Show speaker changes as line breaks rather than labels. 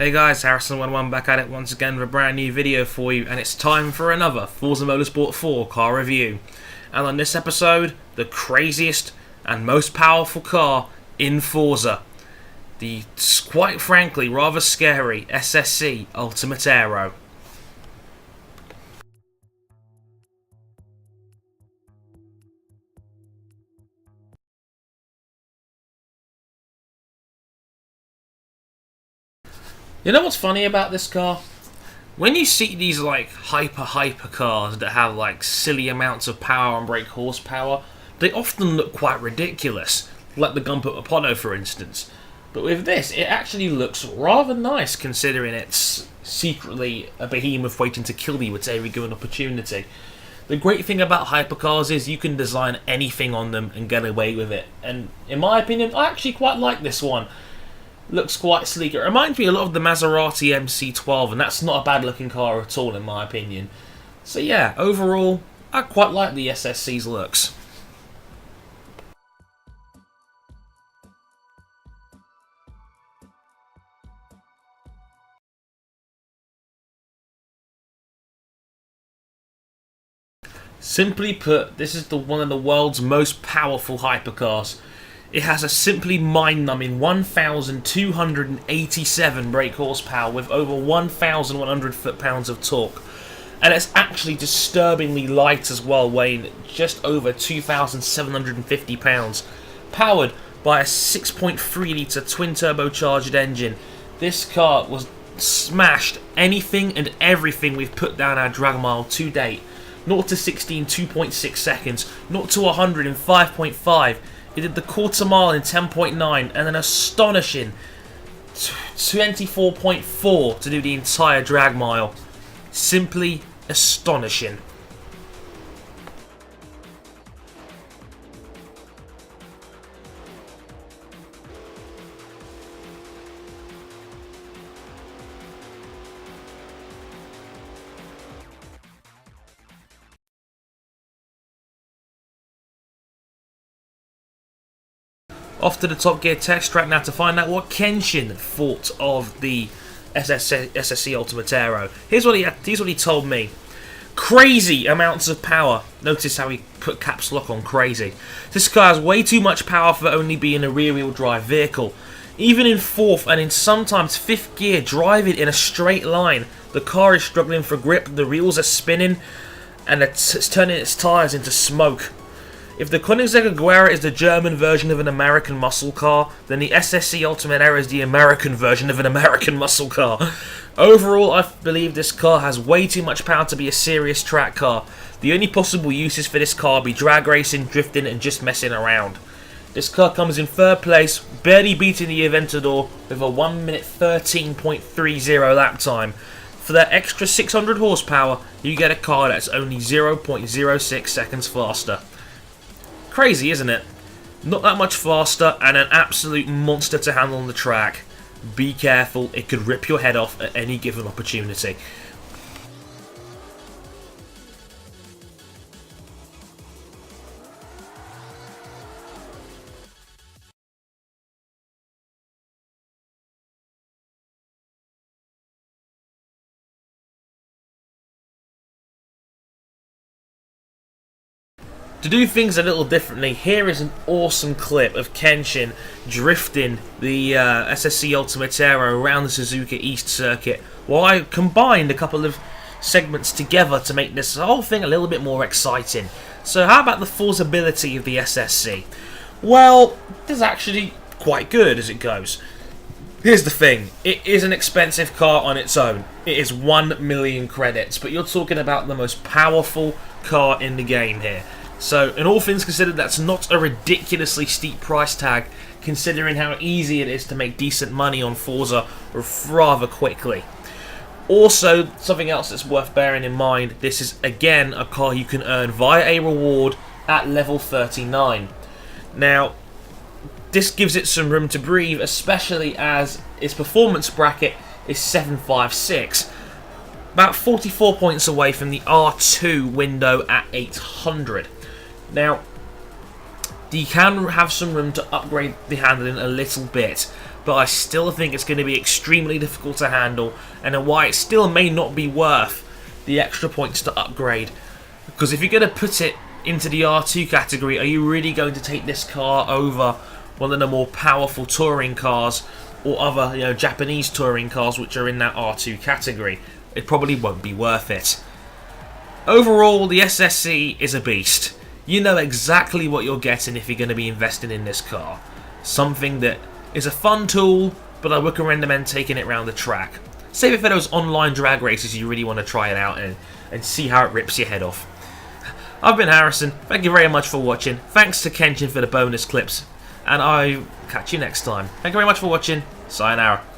Hey guys, Harrison11 back at it once again with a brand new video for you, and it's time for another Forza Motorsport 4 car review. And on this episode, the craziest and most powerful car in Forza, the quite frankly rather scary SSC Ultimate Aero. You know what's funny about this car? When you see these like hyper cars that have like silly amounts of power and brake horsepower, they often look quite ridiculous, like the Gunpowder Apollo for instance. But with this, it actually looks rather nice considering it's secretly a behemoth waiting to kill you at every given opportunity. The great thing about hypercars is you can design anything on them and get away with it. And in my opinion, I actually quite like this one. Looks quite sleek. It reminds me a lot of the Maserati MC12, and that's not a bad looking car at all in my opinion. So yeah, overall, I quite like the SSC's looks. Simply put, this is one of the world's most powerful hypercars. It has a simply mind-numbing 1,287 brake horsepower with over 1,100 foot-pounds of torque. And it's actually disturbingly light as well, weighing just over 2,750 pounds. Powered by a 6.3 litre twin-turbocharged engine, this car was smashed anything and everything we've put down our drag mile to date. 0 to 60 in 2.6 seconds, 0 to 100 in 5.5. It did the quarter mile in 10.9 and an astonishing 24.4 to do the entire drag mile. Simply astonishing. Off to the Top Gear test track now to find out what Kenshin thought of the SSC Ultimate Aero. Here's what he told me. Crazy amounts of power. Notice how he put caps lock on crazy. This car has way too much power for only being a rear-wheel drive vehicle. Even in 4th and in sometimes 5th gear, driving in a straight line, the car is struggling for grip, the wheels are spinning, and it's turning its tyres into smoke. If the Koenigsegg Agera is the German version of an American muscle car, then the SSC Ultimate Aero is the American version of an American muscle car. Overall, I believe this car has way too much power to be a serious track car. The only possible uses for this car be drag racing, drifting and just messing around. This car comes in 3rd place, barely beating the Aventador with a 1 minute 13.30 lap time. For that extra 600 horsepower, you get a car that's only 0.06 seconds faster. Crazy, isn't it? Not that much faster and an absolute monster to handle on the track. Be careful, it could rip your head off at any given opportunity. To do things a little differently, here is an awesome clip of Kenshin drifting the SSC Ultimate Aero around the Suzuka East circuit, while I combined a couple of segments together to make this whole thing a little bit more exciting. So how about the forzability of the SSC? Well, it's actually quite good as it goes. Here's the thing, it is an expensive car on its own. It is 1 million credits, but you're talking about the most powerful car in the game here. So, in all things considered, that's not a ridiculously steep price tag, considering how easy it is to make decent money on Forza rather quickly. Also, something else that's worth bearing in mind, this is again a car you can earn via a reward at level 39. Now, this gives it some room to breathe, especially as its performance bracket is 756. About 44 points away from the R2 window at 800. Now, you can have some room to upgrade the handling a little bit, but I still think it's going to be extremely difficult to handle, and why it still may not be worth the extra points to upgrade. Because if you're going to put it into the R2 category, are you really going to take this car over one of the more powerful touring cars or other, Japanese touring cars which are in that R2 category? It probably won't be worth it. Overall, the SSC is a beast. You know exactly what you're getting if you're going to be investing in this car. Something that is a fun tool, but I would recommend taking it around the track. Save it for those online drag races you really want to try it out and see how it rips your head off. I've been Harrison, thank you very much for watching, thanks to Kenshin for the bonus clips, and I'll catch you next time. Thank you very much for watching, sayonara.